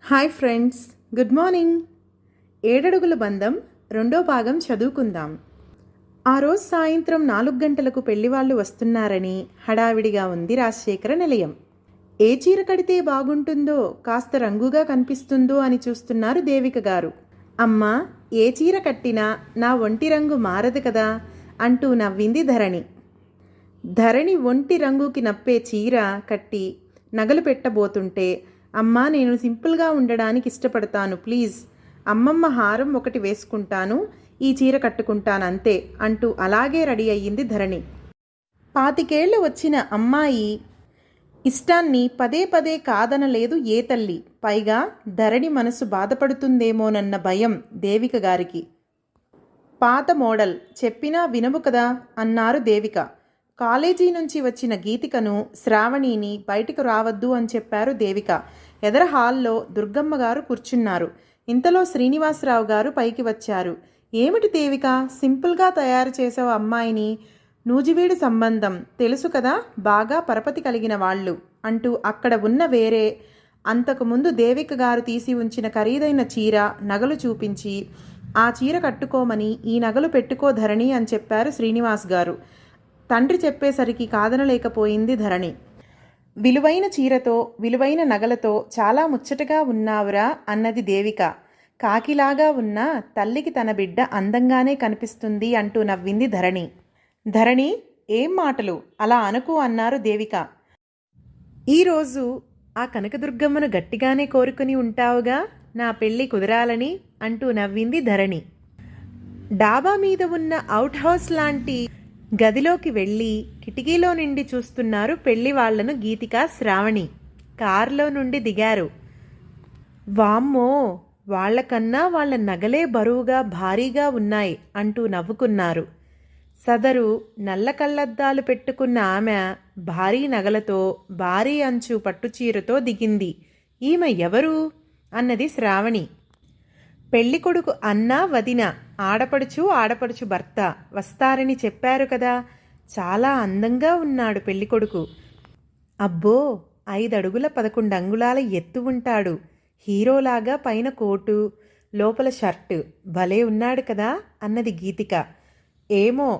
Hi friends, good morning. ఏడడుగుల బంధం రెండో భాగం చదువుకుందాం. ఆ రోజు సాయంత్రం 4 గంటలకు పెళ్లివాళ్ళు వస్తున్నారని హడావిడిగా ఉంది రాజశేఖర నిలయం. ఏ చీర కడితే బాగుంటుందో, కాస్త రంగుగా కనిపిస్తుందో అని చూస్తున్నారు దేవిక గారు. అమ్మా, ఏ చీర కట్టినా నా ఒంటి రంగు మారదు కదా అంటూ నవ్వింది ధరణి. ధరణి ఒంటి రంగుకి నప్పే చీర కట్టి నగలు పెట్టబోతుంటే, అమ్మా, నేను సింపుల్గా ఉండడానికి ఇష్టపడతాను, ప్లీజ్. అమ్మమ్మ హారం ఒకటి వేసుకుంటాను, ఈ చీర కట్టుకుంటాను అంతే అంటూ అలాగే రెడీ అయ్యింది ధరణి. 25 వచ్చిన అమ్మాయి ఇష్టాన్ని పదే పదే కాదనలేదు ఏ తల్లి. పైగా ధరణి మనసు బాధపడుతుందేమోనన్న భయం దేవిక గారికి. పాత మోడల్, చెప్పినా వినవు కదా అన్నారు దేవిక. కాలేజీ నుంచి వచ్చిన గీతికను, శ్రావణిని బయటకు రావద్దు అని చెప్పారు దేవిక. ఎదర హాల్లో దుర్గమ్మ గారు కూర్చున్నారు. ఇంతలో శ్రీనివాసరావు గారు పైకి వచ్చారు. ఏమిటి దేవిక, సింపుల్గా తయారు చేసావు అమ్మాయిని? నూజివీడు సంబంధం తెలుసు కదా, బాగా పరపతి కలిగిన వాళ్ళు అంటూ అక్కడ ఉన్న వేరే అంతకుముందు దేవిక గారు తీసి ఉంచిన ఖరీదైన చీర, నగలు చూపించి, ఆ చీర కట్టుకోమని, ఈ నగలు పెట్టుకో ధరణి అని చెప్పారు శ్రీనివాస్ గారు. తండ్రి చెప్పేసరికి కాదనలేకపోయింది ధరణి. విలువైన చీరతో, విలువైన నగలతో చాలా ముచ్చటగా ఉన్నావురా అన్నది దేవిక. కాకిలాగా ఉన్న తల్లికి తన బిడ్డ అందంగానే కనిపిస్తుంది అంటూ నవ్వింది ధరణి. ధరణి, ఏం మాటలు, అలా అనుకు అన్నారు దేవిక. ఈరోజు ఆ కనకదుర్గమ్మను గట్టిగానే కోరుకుని ఉంటావుగా, నా పెళ్ళి కుదరాలని అంటూ నవ్వింది ధరణి. డాబా మీద ఉన్న అవుట్ హౌస్ లాంటి గదిలోకి వెళ్ళి కిటికీలో నుండి చూస్తున్నారు పెళ్లి వాళ్లను గీతిక, శ్రావణి. కారులో నుండి దిగారు. వామ్మో, వాళ్లకన్నా వాళ్ళ నగలే బరువుగా భారీగా ఉన్నాయి అంటూ నవ్వుకున్నారు. సదరు నల్ల కళ్ళద్దాలు పెట్టుకున్న ఆమె భారీ నగలతో, భారీ అంచు పట్టుచీరతో దిగింది. ఈమె ఎవరు అన్నది శ్రావణి. పెళ్ళికొడుకు అన్న, వదిన, ఆడపడుచు భర్త వస్తారని చెప్పారు కదా, చాలా అందంగా ఉన్నాడు పెళ్ళికొడుకు. అబ్బో, 5 అడుగుల 11 అంగుళాల ఎత్తు ఉంటాడు. హీరోలాగా పైన కోటు, లోపల షర్టు, భలే ఉన్నాడు కదా అన్నది గీతిక. ఏమో,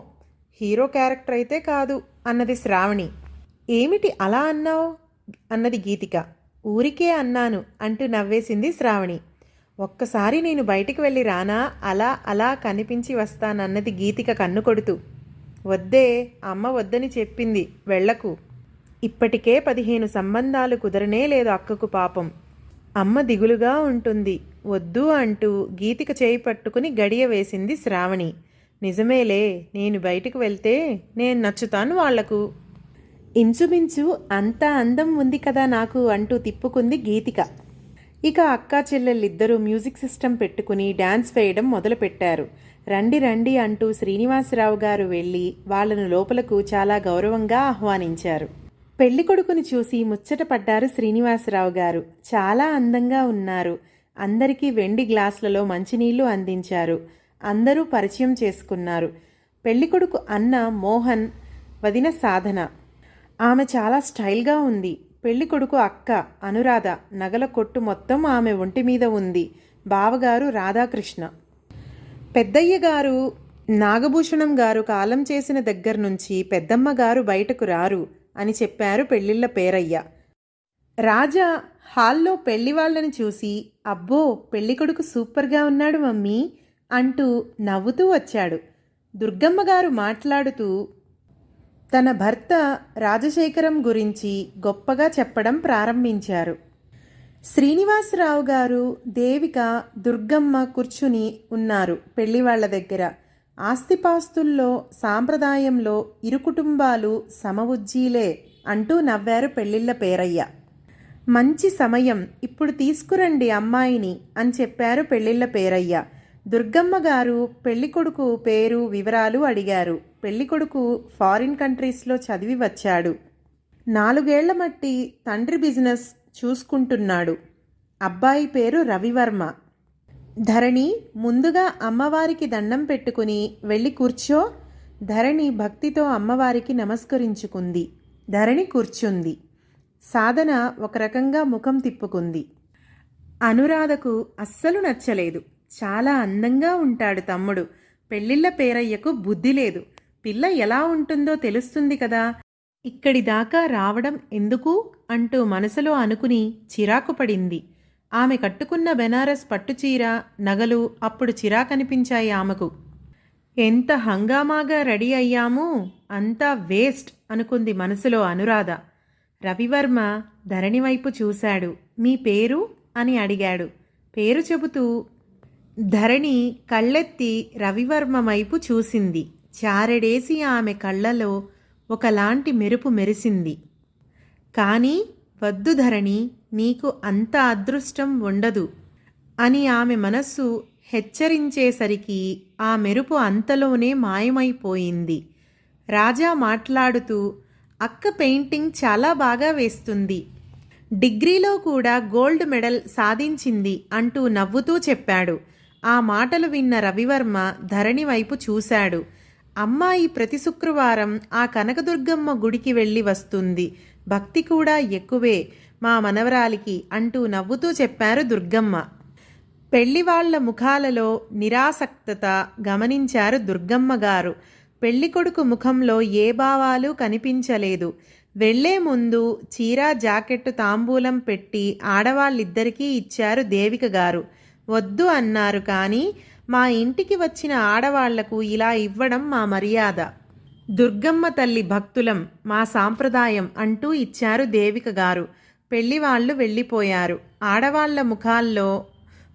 హీరో క్యారెక్టర్ అయితే కాదు అన్నది శ్రావణి. ఏమిటి అలా అన్నావు అన్నది గీతిక. ఊరికే అన్నాను అంటూ నవ్వేసింది శ్రావణి. ఒక్కసారి నేను బయటికి వెళ్ళి రానా, అలా అలా కనిపించి వస్తానన్నది గీతిక కన్ను కొడుతూ. వద్దే, అమ్మ వద్దని చెప్పింది, వెళ్ళకు. ఇప్పటికే 15 సంబంధాలు కుదరనే లేదు అక్కకు పాపం. అమ్మ దిగులుగా ఉంటుంది, వద్దు అంటూ గీతిక చేయి పట్టుకుని గడియ వేసింది శ్రావణి. నిజమేలే, నేను బయటికి వెళ్తే నేను నచ్చుతాను వాళ్లకు. ఇంచుమించు అంత అందం ఉంది కదా నాకు అంటూ తిప్పుకుంది గీతిక. ఇక అక్కా చెల్లెళ్ళిద్దరూ మ్యూజిక్ సిస్టమ్ పెట్టుకుని డ్యాన్స్ వేయడం మొదలుపెట్టారు. రండి రండి అంటూ శ్రీనివాసరావు గారు వెళ్ళి వాళ్లను లోపలకు చాలా గౌరవంగా ఆహ్వానించారు. పెళ్లికొడుకుని చూసి ముచ్చట పడ్డారు శ్రీనివాసరావు గారు. చాలా అందంగా ఉన్నారు. అందరికీ వెండి గ్లాసులలో మంచినీళ్లు అందించారు. అందరూ పరిచయం చేసుకున్నారు. పెళ్లికొడుకు అన్న మోహన్, వదిన సాధన. ఆమె చాలా స్టైల్గా ఉంది. పెళ్ళికొడుకు అక్క అనురాధ, నగల కొట్టు మొత్తం ఆమె ఒంటి మీద ఉంది. బావగారు రాధాకృష్ణ. పెద్దయ్య గారు నాగభూషణం గారు కాలం చేసిన దగ్గర నుంచి పెద్దమ్మ గారు బయటకు రారు అని చెప్పారు పెళ్ళిళ్ళ పేరయ్య. రాజా హాల్లో పెళ్లి వాళ్ళని చూసి, అబ్బో, పెళ్ళికొడుకు సూపర్గా ఉన్నాడు మమ్మీ అంటూ నవ్వుతూ వచ్చాడు. దుర్గమ్మ గారు మాట్లాడుతూ తన భర్త రాజశేఖరం గురించి గొప్పగా చెప్పడం ప్రారంభించారు. శ్రీనివాసరావు గారు, దేవిక, దుర్గమ్మ కూర్చుని ఉన్నారు పెళ్లివాళ్ల దగ్గర. ఆస్తిపాస్తుల్లో, సాంప్రదాయంలో ఇరు కుటుంబాలు సమవుజ్జీలే అంటూ నవ్వారు పెళ్ళిళ్ళ పేరయ్య. మంచి సమయం, ఇప్పుడు తీసుకురండి అమ్మాయిని అని చెప్పారు పెళ్ళిళ్ళ పేరయ్య. దుర్గమ్మ గారు పెళ్ళికొడుకు పేరు, వివరాలు అడిగారు. పెళ్ళికొడుకు ఫారిన్ కంట్రీస్లో చదివి వచ్చాడు. 4 ఏళ్ల మట్టి తండ్రి బిజినెస్ చూసుకుంటున్నాడు. అబ్బాయి పేరు రవివర్మ. ధరణి, ముందుగా అమ్మవారికి దండం పెట్టుకుని వెళ్ళి కూర్చో. ధరణి భక్తితో అమ్మవారికి నమస్కరించుకుంది. ధరణి కూర్చుంది. సాధన ఒక రకంగా ముఖం తిప్పుకుంది. అనురాధకు అస్సలు నచ్చలేదు. చాలా అందంగా ఉంటాడు తమ్ముడు. పెళ్ళిళ్ళ పేరయ్యకు బుద్ధి లేదు. పిల్ల ఎలా ఉంటుందో తెలుస్తుంది కదా, ఇక్కడి దాకా రావడం ఎందుకు అంటూ మనసులో అనుకుని చిరాకు పడింది. ఆమె కట్టుకున్న బెనారస్ పట్టుచీర, నగలు అప్పుడు చిరాకనిపించాయి ఆమెకు. ఎంత హంగామాగా రెడీ అయ్యామో అంతా వేస్ట్ అనుకుంది మనసులో అనురాధ. రవివర్మ ధరణి వైపు చూశాడు. మీ పేరు అని అడిగాడు. పేరు చెబుతూ ధరణి కళ్ళెత్తి రవివర్మ వైపు చూసింది. చారెడేసి ఆమె కళ్ళలో ఒకలాంటి మెరుపు మెరిసింది. కానీ వద్దు ధరణి, నీకు అంత అదృష్టం ఉండదు అని ఆమె మనస్సు హెచ్చరించేసరికి ఆ మెరుపు అంతలోనే మాయమైపోయింది. రాజా మాట్లాడుతూ, అక్క పెయింటింగ్ చాలా బాగా వేస్తుంది, డిగ్రీలో కూడా గోల్డ్ మెడల్ సాధించింది అంటూ నవ్వుతూ చెప్పాడు. ఆ మాటలు విన్న రవివర్మ ధరణి వైపు చూశాడు. అమ్మాయి ప్రతి శుక్రవారం ఆ కనకదుర్గమ్మ గుడికి వెళ్ళి వస్తుంది, భక్తి కూడా ఎక్కువే మా మనవరాలికి అంటూ నవ్వుతూ చెప్పారు దుర్గమ్మ. పెళ్లివాళ్ల ముఖాలలో నిరాసక్తత గమనించారు దుర్గమ్మ గారు. పెళ్ళికొడుకు ముఖంలో ఏ భావాలు కనిపించలేదు. వెళ్లే ముందు చీరా జాకెట్టు తాంబూలం పెట్టి ఆడవాళ్ళిద్దరికీ ఇచ్చారు దేవిక గారు. వద్దు అన్నారు, కానీ మా ఇంటికి వచ్చిన ఆడవాళ్లకు ఇలా ఇవ్వడం మా మర్యాద, దుర్గమ్మ తల్లి భక్తులం, మా సాంప్రదాయం అంటూ ఇచ్చారు దేవిక గారు. పెళ్లివాళ్లు వెళ్ళిపోయారు. ఆడవాళ్ల ముఖాల్లో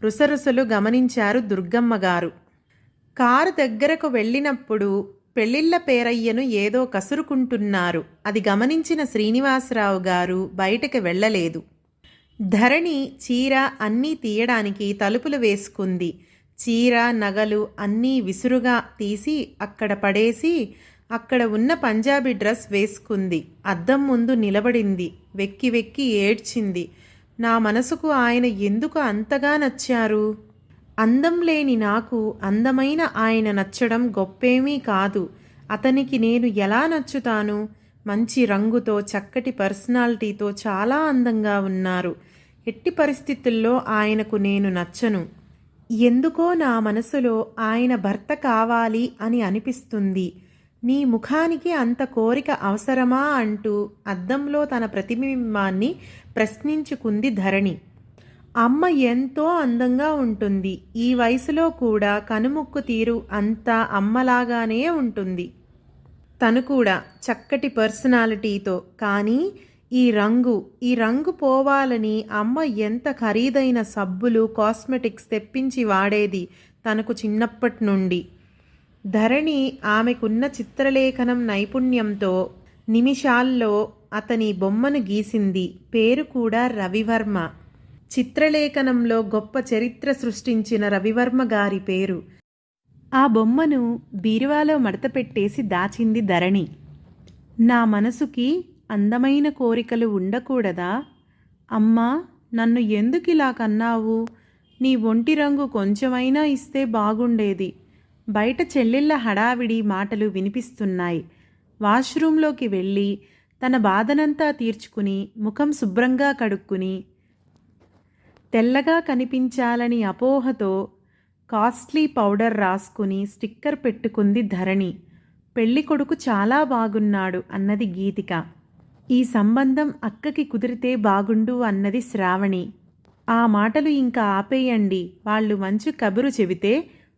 రుసరుసలు గమనించారు దుర్గమ్మ గారు. కారు దగ్గరకు వెళ్ళినప్పుడు పెళ్ళిళ్ళ పేరయ్యను ఏదో కసురుకుంటున్నారు. అది గమనించిన శ్రీనివాసరావు గారు బయటకు వెళ్ళలేదు. ధరణి చీర అన్నీ తీయడానికి తలుపులు వేసుకుంది. చీర, నగలు అన్నీ విసురుగా తీసి అక్కడ పడేసి అక్కడ ఉన్న పంజాబీ డ్రెస్ వేసుకుంది. అద్దం ముందు నిలబడింది. వెక్కి వెక్కి ఏడ్చింది. నా మనసుకు ఆయన ఎందుకు అంతగా నచ్చారు? అందం లేని నాకు అందమైన ఆయన నచ్చడం గొప్పేమీ కాదు. అతనికి నేను ఎలా నచ్చుతాను? మంచి రంగుతో, చక్కటి పర్సనాలిటీతో చాలా అందంగా ఉన్నారు. ఎట్టి పరిస్థితుల్లో ఆయనకు నేను నచ్చను. ఎందుకో నా మనసులో ఆయన భర్త కావాలి అని అనిపిస్తుంది. నీ ముఖానికి అంత కోరిక అవసరమా అంటూ అద్దంలో తన ప్రతిబింబాన్ని ప్రశ్నించుకుంది ధరణి. అమ్మ ఎంతో అందంగా ఉంటుంది. ఈ వయసులో కూడా కనుముక్కు తీరు అంతా అమ్మలాగానే ఉంటుంది. తను కూడా చక్కటి పర్సనాలిటీతో. కానీ ఈ రంగు పోవాలని అమ్మ ఎంత ఖరీదైన సబ్బులు, కాస్మెటిక్స్ తెప్పించి వాడేది తనకు చిన్నప్పటి నుండి. ధరణి ఆమెకున్న చిత్రలేఖనం నైపుణ్యంతో నిమిషాల్లో అతని బొమ్మను గీసింది. పేరు కూడా రవివర్మ. చిత్రలేఖనంలో గొప్ప చరిత్ర సృష్టించిన రవివర్మ గారి పేరు. ఆ బొమ్మను బీరువాలో మడతపెట్టేసి దాచింది ధరణి. నా మనసుకి అందమైన కోరికలు ఉండకూడదా? అమ్మా, నన్ను ఎందుకిలా కన్నావు? నీ ఒంటి రంగు కొంచెమైనా ఇస్తే బాగుండేది. బయట చెల్లెళ్ళ హడావిడి మాటలు వినిపిస్తున్నాయి. వాష్రూంలోకి వెళ్ళి తన బాధనంతా తీర్చుకుని ముఖం శుభ్రంగా కడుక్కుని తెల్లగా కనిపించాలని అపోహతో కాస్ట్లీ పౌడర్ రాసుకుని స్టిక్కర్ పెట్టుకుంది ధరణి. పెళ్ళికొడుకు చాలా బాగున్నాడు అన్నది గీతిక. ఈ సంబంధం అక్కకి కుదిరితే బాగుండు అన్నది శ్రావణి. ఆ మాటలు ఇంకా ఆపేయండి, వాళ్ళు మంచి కబురు చెబితే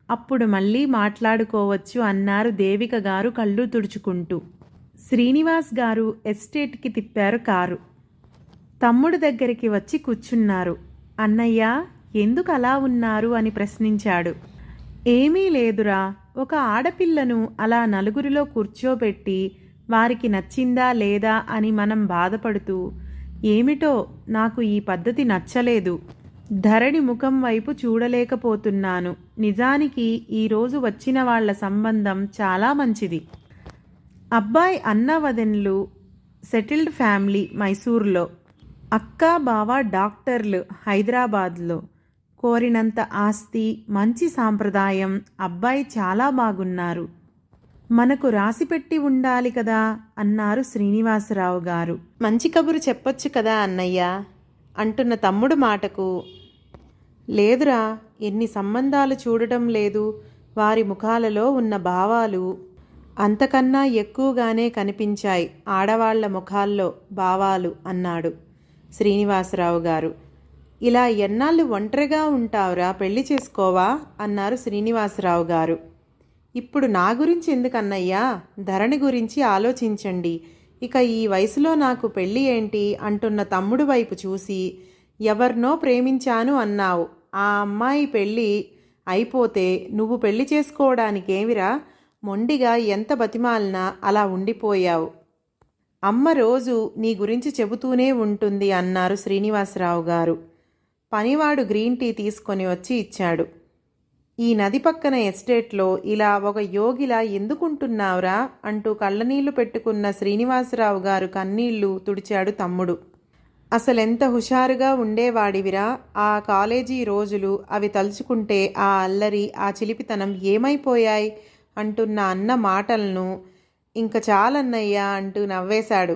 అప్పుడు మళ్ళీ మాట్లాడుకోవచ్చు అన్నారు దేవిక గారు కళ్ళు తుడుచుకుంటూ. శ్రీనివాస్ గారు ఎస్టేట్కి తిప్పారు కారు. తమ్ముడు దగ్గరికి వచ్చి కూర్చున్నారు. అన్నయ్య, ఎందుకు అలా ఉన్నారు అని ప్రశ్నించాడు. ఏమీ లేదురా, ఒక ఆడపిల్లను అలా నలుగురిలో కూర్చోబెట్టి వారికి నచ్చిందా లేదా అని మనం బాధపడుతూ, ఏమిటో నాకు ఈ పద్ధతి నచ్చలేదు. ధరణి ముఖం వైపు చూడలేకపోతున్నాను. నిజానికి ఈరోజు వచ్చిన వాళ్ల సంబంధం చాలా మంచిది. అబ్బాయి అన్నవదెన్లు, సెటిల్డ్ ఫ్యామిలీ మైసూర్లో, అక్క బావ డాక్టర్లు హైదరాబాద్లో. కోరినంత ఆస్తి, మంచి సాంప్రదాయం. అబ్బాయి చాలా బాగున్నారు. మనకు రాసిపెట్టి ఉండాలి కదా అన్నారు శ్రీనివాసరావు గారు. మంచి కబురు చెప్పొచ్చు కదా అన్నయ్య అంటున్న తమ్ముడు మాటకు లేదురా, ఎన్ని సంబంధాలు చూడటం లేదు, వారి ముఖాలలో ఉన్న భావాలు అంతకన్నా ఎక్కువగానే కనిపించాయి ఆడవాళ్ల ముఖాల్లో భావాలు అన్నాడు శ్రీనివాసరావు గారు. ఇలా ఎన్నాళ్ళు ఒంటరిగా ఉంటావురా, పెళ్లి చేసుకోవా అన్నారు శ్రీనివాసరావు గారు. ఇప్పుడు నా గురించి ఎందుకన్నయ్యా, ధరణి గురించి ఆలోచించండి. ఇక ఈ వయసులో నాకు పెళ్ళి ఏంటి అంటున్న తమ్ముడు వైపు చూసి, ఎవరినో ప్రేమించాను అన్నావు, ఆ అమ్మాయి పెళ్ళి అయిపోతే నువ్వు పెళ్లి చేసుకోవడానికేమిరా, మొండిగా ఎంత బతిమాలినా అలా ఉండిపోయావు. అమ్మ రోజు నీ గురించి చెబుతూనే ఉంటుంది అన్నారు శ్రీనివాసరావు గారు. పనివాడు గ్రీన్ టీ తీసుకొని వచ్చి ఇచ్చాడు. ఈ నది పక్కన ఎస్టేట్లో ఇలా ఒక యోగిలా ఎందుకుంటున్నావురా అంటూ కళ్ళనీళ్లు పెట్టుకున్న శ్రీనివాసరావు గారు కన్నీళ్లు తుడిచాడు తమ్ముడు. అసలెంత హుషారుగా ఉండేవాడివిరా, ఆ కాలేజీ రోజులు, అవి తలుచుకుంటే ఆ అల్లరి, ఆ చిలిపితనం ఏమైపోయాయి అంటున్న అన్న మాటలను ఇంక చాలన్నయ్యా అంటూ నవ్వేశాడు.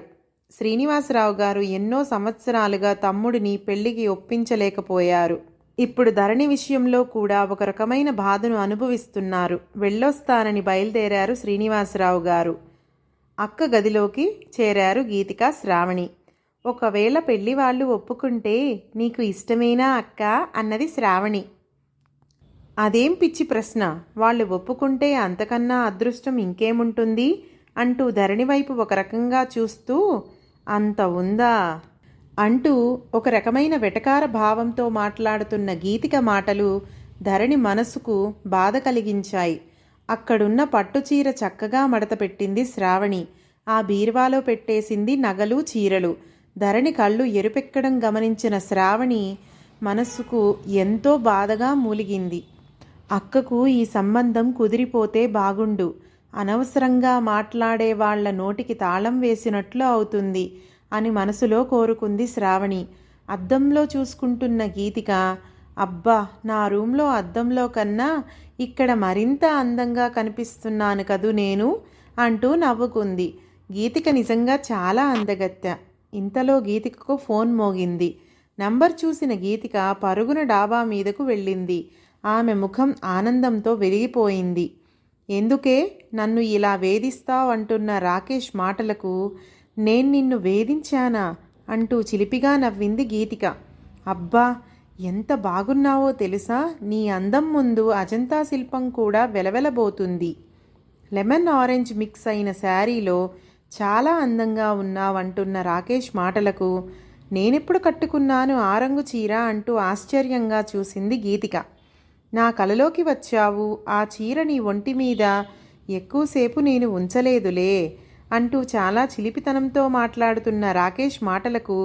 శ్రీనివాసరావు గారు ఎన్నో సంవత్సరాలుగా తమ్ముడిని పెళ్లికి ఒప్పించలేకపోయారు. ఇప్పుడు ధరణి విషయంలో కూడా ఒక రకమైన బాధను అనుభవిస్తున్నారు. వెళ్ళొస్తానని బయలుదేరారు శ్రీనివాసరావు గారు. అక్క గదిలోకి చేరారు గీతిక, శ్రావణి. ఒకవేళ పెళ్లి వాళ్ళు ఒప్పుకుంటే నీకు ఇష్టమేనా అక్క అన్నది శ్రావణి. అదేం పిచ్చి ప్రశ్న, వాళ్ళు ఒప్పుకుంటే అంతకన్నా అదృష్టం ఇంకేముంటుంది అంటూ ధరణి వైపు ఒక రకంగా చూస్తూ, అంత ఉందా అంటూ ఒక రకమైన వెటకార భావంతో మాట్లాడుతున్న గీతిక మాటలు ధరణి మనసుకు బాధ కలిగించాయి. అక్కడున్న పట్టుచీర చక్కగా మడతపెట్టింది శ్రావణి. ఆ బీరువాలో పెట్టేసింది నగలు, చీరలు. ధరణి కళ్ళు ఎరుపెక్కడం గమనించిన శ్రావణి మనస్సుకు ఎంతో బాధగా మూలిగింది. అక్కకు ఈ సంబంధం కుదిరిపోతే బాగుండు, అనవసరంగా మాట్లాడే వాళ్ల నోటికి తాళం వేసినట్లు అవుతుంది అని మనసులో కోరుకుంది శ్రావణి. అద్దంలో చూసుకుంటున్న గీతిక, అబ్బా, నా రూంలో అద్దంలో కన్నా ఇక్కడ మరింత అందంగా కనిపిస్తున్నాను కదూ నేను అంటూ నవ్వుకుంది. గీతిక నిజంగా చాలా అందగత్తె. ఇంతలో గీతికకు ఫోన్ మోగింది. నంబర్ చూసిన గీతిక పరుగున డాబా మీదకు వెళ్ళింది. ఆమె ముఖం ఆనందంతో వెలిగిపోయింది. ఎందుకే నన్ను ఇలా వేధిస్తావంటున్న రాకేష్ మాటలకు, నేను నిన్ను వేధించానా అంటూ చిలిపిగా నవ్వింది గీతిక. అబ్బా, ఎంత బాగున్నావో తెలుసా, నీ అందం ముందు అజంతా శిల్పం కూడా వెలవెలబోతుంది. లెమన్ ఆరెంజ్ మిక్స్ అయిన శారీలో చాలా అందంగా ఉన్నావంటున్న రాకేష్ మాటలకు, నేనెప్పుడు కట్టుకున్నాను ఆ రంగు చీర అంటూ ఆశ్చర్యంగా చూసింది గీతిక. నా కలలోకి వచ్చావు, ఆ చీర నీ ఒంటి మీద ఎక్కువసేపు నేను ఉంచలేదులే అంటూ చాలా చిలిపితనంతో మాట్లాడుతున్న రాకేష్ మాటలకు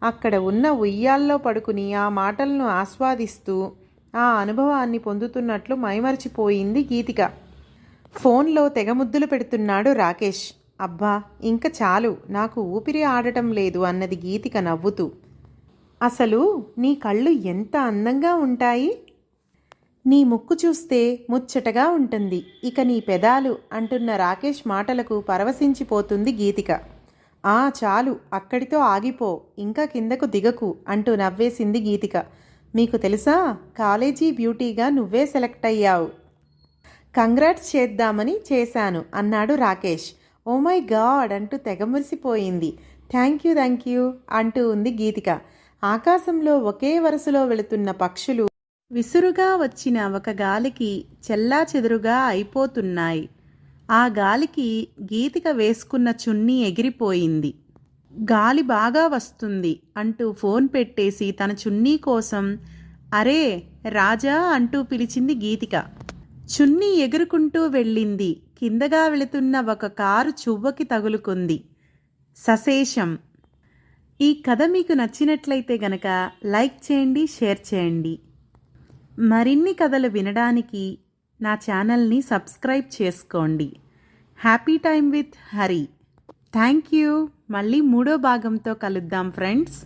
అక్కడ ఉన్న ఉయ్యాల్లో పడుకుని ఆ మాటలను ఆస్వాదిస్తూ ఆ అనుభవాన్ని పొందుతున్నట్లు మైమరిచిపోయింది గీతిక. ఫోన్లో తెగముద్దులు పెడుతున్నాడు రాకేష్. అబ్బా, ఇంక చాలు, నాకు ఊపిరి ఆడటం లేదు అన్నది గీతిక నవ్వుతూ. అసలు నీ కళ్ళు ఎంత అందంగా ఉంటాయి, నీ ముక్కు చూస్తే ముచ్చటగా ఉంటుంది, ఇక నీ పెదాలు అంటున్న రాకేష్ మాటలకు పరవశించిపోతుంది గీతిక. ఆ చాలు, అక్కడితో ఆగిపో, ఇంకా కిందకు దిగకు అంటూ నవ్వేసింది గీతిక. మీకు తెలుసా, కాలేజీ బ్యూటీగా నువ్వే సెలెక్ట్ అయ్యావు. కంగ్రాట్స్ చేద్దామని చేశాను అన్నాడు రాకేష్. ఓ మై గాడ్ అంటూ తెగమురిసిపోయింది. థ్యాంక్ యూ అంటూ ఉంది గీతిక. ఆకాశంలో ఒకే వరుసలో వెళుతున్న పక్షులు విసురుగా వచ్చిన ఒక గాలికి చెల్లాచెదురుగా అయిపోతున్నాయి. ఆ గాలికి గీతిక వేసుకున్న చున్నీ ఎగిరిపోయింది. గాలి బాగా వస్తుంది అంటూ ఫోన్ పెట్టేసి తన చున్నీ కోసం అరే రాజా అంటూ పిలిచింది గీతిక. చున్నీ ఎగురుకుంటూ వెళ్ళింది. కిందగా వెళుతున్న ఒక కారు చువ్వకి తగులుకుంది. సశేషం. ఈ కథ మీకు నచ్చినట్లయితే గనక లైక్ చేయండి, షేర్ చేయండి. మరిన్ని కథలు వినడానికి నా ఛానల్ని సబ్స్క్రైబ్ చేసుకోండి. Happy time with Hari. Thank you. మళ్ళీ 3వ భాగంతో కలుద్దాం ఫ్రెండ్స్.